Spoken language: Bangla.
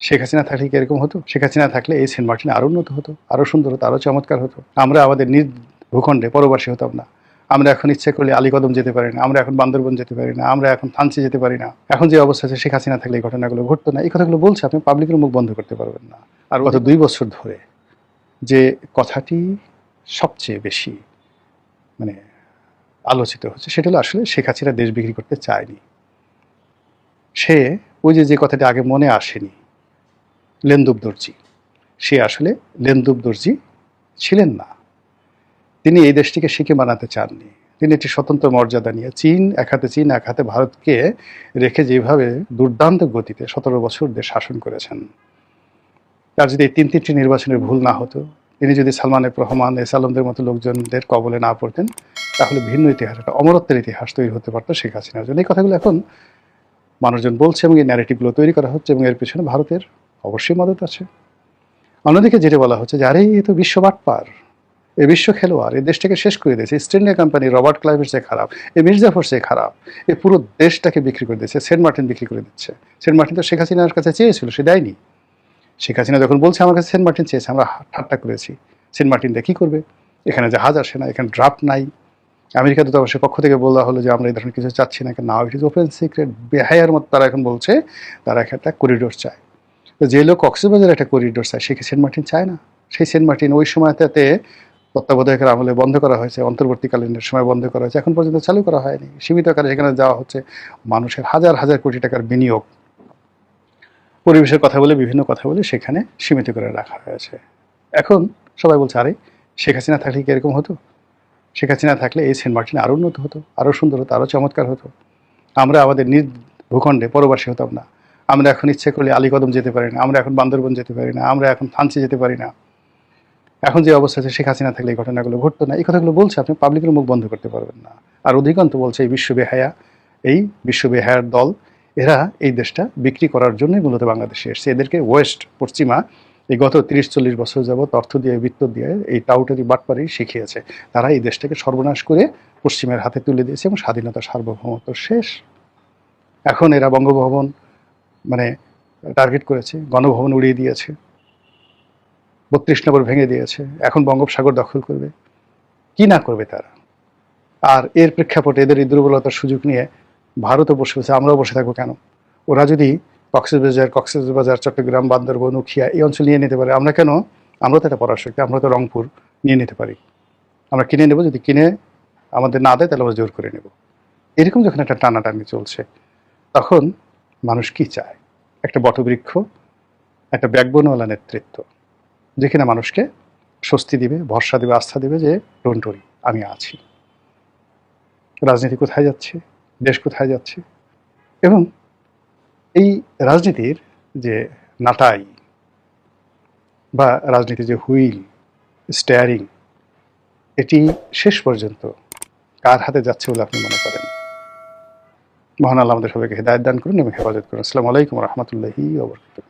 শেখ হাসিনা থাকলে কি এরকম হতো? শেখ হাসিনা থাকলে এই সেন্ট মার্টিন আরো উন্নত হতো, আরো সুন্দর হতো, আরো চমৎকার হতো। আমরা আমাদের নিজ ভূখণ্ডে পরবাসী হতাম না। আমরা এখন ইচ্ছে করলে আলীকদম যেতে পারি না, আমরা এখন বান্দরবন যেতে পারি না, আমরা এখন থানচি যেতে পারি না। এখন যে অবস্থা আছে, শেখ হাসিনা থাকলে এই ঘটনাগুলো ঘটতো না। এই কথাগুলো বলছে, আপনি পাবলিকের মুখ বন্ধ করতে পারবেন না। আর গত 2 বছর ধরে যে কথাটি সবচেয়ে বেশি মানে আলোচিত হচ্ছে, সেটা হলো আসলে শেখ হাসিনা দেশ বিক্রি করতে চায়নি। সে ওই যে কথাটি আগে মনে আসেনি, লেন্দুব দর্জি, সে আসলে লেন্দুব দর্জি ছিলেন না। তিনি এই দেশটিকে শিখে বানাতে চাননি। তিনি একটি স্বতন্ত্র মর্যাদা নিয়ে চীন এক হাতে, চীন এক হাতে ভারতকে রেখে যেভাবে দুর্দান্ত গতিতে 17 বছর দেশ শাসন করেছেন, তার যদি এই 3টি নির্বাচনের ভুল না হতো, তিনি যদি সালমান এফ রহমান, এস আলমদের মতো লোকজনদের কবলে না পড়তেন, তাহলে ভিন্ন ইতিহাস, একটা অমরত্বের ইতিহাস তৈরি হতে পারতো শেখ হাসিনার জন্য। এই কথাগুলো এখন মানুষজন বলছে এবং এই ন্যারেটিভগুলো তৈরি করা হচ্ছে, এবং এর পেছনে ভারতের অবশ্যই মদত আছে। অন্যদিকে যেটা বলা হচ্ছে যে আরে এ তো বিশ্ব বাটপার, এই বিশ্ব খেলোয়াড়, এই দেশটাকে শেষ করে দিয়েছে, ইস্ট ইন্ডিয়া কোম্পানি রবার্ট ক্লাইভের চেয়ে খারাপ, এই মির্জাফর চেয়ে খারাপ, এই পুরো দেশটাকে বিক্রি করে দিচ্ছে, সেন্ট মার্টিন বিক্রি করে দিচ্ছে। সেন্ট মার্টিন তো শেখ হাসিনার কাছে চেয়েছিল, সে দেয়নি। শেখ হাসিনা যখন বলছে আমার কাছে সেন্ট মার্টিন চেয়েছে, আমরা ঠাট্টা করেছি, সেন্ট মার্টিন দিয়ে কী করবে, এখানে জাহাজ আসে না, এখানে ড্রাফট নাই। আমেরিকা দূতাবাসের পক্ষ থেকে বলা হলো যে আমরা এই ধরনের কিছু চাচ্ছি না, না, ইট ইজ ওপেন সিক্রেট। বেহায়ার মতো তারা এখন বলছে তারা একটা করিডোর চায়। তো যে লোক কক্সবাজারে একটা করিডোর চায়, সে কি সেন্ট মার্টিন চায় না? সেই সেন্ট মার্টিন ওই সময়টাতে তত্ত্বাবধায়কের আমলে বন্ধ করা হয়েছে, অন্তর্বর্তীকালীনের সময় বন্ধ করা হয়েছে, এখন পর্যন্ত চালু করা হয়নি। সীমিত আকারে সেখানে যাওয়া হচ্ছে, মানুষের হাজার হাজার কোটি টাকার বিনিয়োগ, পরিবেশের কথা বলে, বিভিন্ন কথা বলে সেখানে সীমিত করে রাখা হয়েছে। এখন সবাই বলছে আরে শেখ হাসিনা থাকলে কি এরকম হতো? শেখ হাসিনা থাকলে এই সেন্ট মার্টিন আরো উন্নত হতো, আরো সুন্দর হতো, আরো চমৎকার হতো। আমরা আমাদের নিজ ভূখণ্ডে পরবাসী হতাম না। আমরা এখন ইচ্ছে করলে আলীকদম যেতে পারি না, আমরা এখন বান্দরবন যেতে পারি না, আমরা এখন থানচি যেতে পারি না। এখন যে অবস্থা আছে, শেখ হাসিনা থাকলে এই ঘটনাগুলো ঘটতো না। এই কথাগুলো বলছে, আপনি পাবলিকের মুখ বন্ধ করতে পারবেন না। আর অধিকন্ত বলছে এই বিশ্ব বেহায়া, এই বিশ্ব বেহায়ার দল, এরা এই দেশটা বিক্রি করার জন্যই মূলত বাংলাদেশে এসছে। এদেরকে ওয়েস্ট, পশ্চিমা, এই গত 30-40 বছর যাবৎ অর্থ দিয়ে, বৃত্ত দিয়ে এই টাউটারি বাটপারি শিখিয়েছে। তারা এই দেশটাকে সর্বনাশ করে পশ্চিমের হাতে তুলে দিয়েছে এবং স্বাধীনতা, সার্বভৌমত্ব শেষ। এখন এরা বঙ্গভবন মানে টার্গেট করেছে, গণভবন উড়িয়ে দিয়েছে, 32 নম্বর ভেঙে দিয়েছে, এখন বঙ্গোপসাগর দখল করবে। কি না করবে তারা? আর এর প্রেক্ষাপটে এদের এই দুর্বলতার সুযোগ নিয়ে ভারতও বসে বসে, আমরাও বসে থাকবো কেন? ওরা যদি কক্সবাজার, চট্টগ্রাম, বান্দরবন, উখিয়া এই অঞ্চল নিয়ে নিতে পারে, আমরা কেন? আমরা তো একটা পরাশক্তি, আমরা তো রংপুর নিয়ে নিতে পারি। আমরা কিনে নেব, যদি কিনে আমাদের না দেয় তাহলে আমরা জোর করে নেব। এরকম যখন একটা টানাটানি চলছে, তখন মানুষ কি চায়? একটা বটবৃক্ষ, একটা ব্যাকবোনওয়ালা নেতৃত্ব, যেখানে মানুষকে স্বস্তি দিবে, ভরসা দিবে, আস্থা দিবে যে ডোন্ট ওয়ারি, আমি আছি। রাজনীতি কোথায় যাচ্ছে, দেশ কোথায় যাচ্ছে, এবং এই রাজনীতির যে নাটাই বা রাজনীতির যে হুইল, স্টিয়ারিং, এটি শেষ পর্যন্ত কার হাতে যাচ্ছে বলে আপনি মনে করেন? মহান আল্লাহ আমাদের সবাইকে হেদায়েত দান করুন এবং হেফাজত করুন। আসসালামু আলাইকুম ওয়া রাহমাতুল্লাহি ওয়া বারাকাতুহু।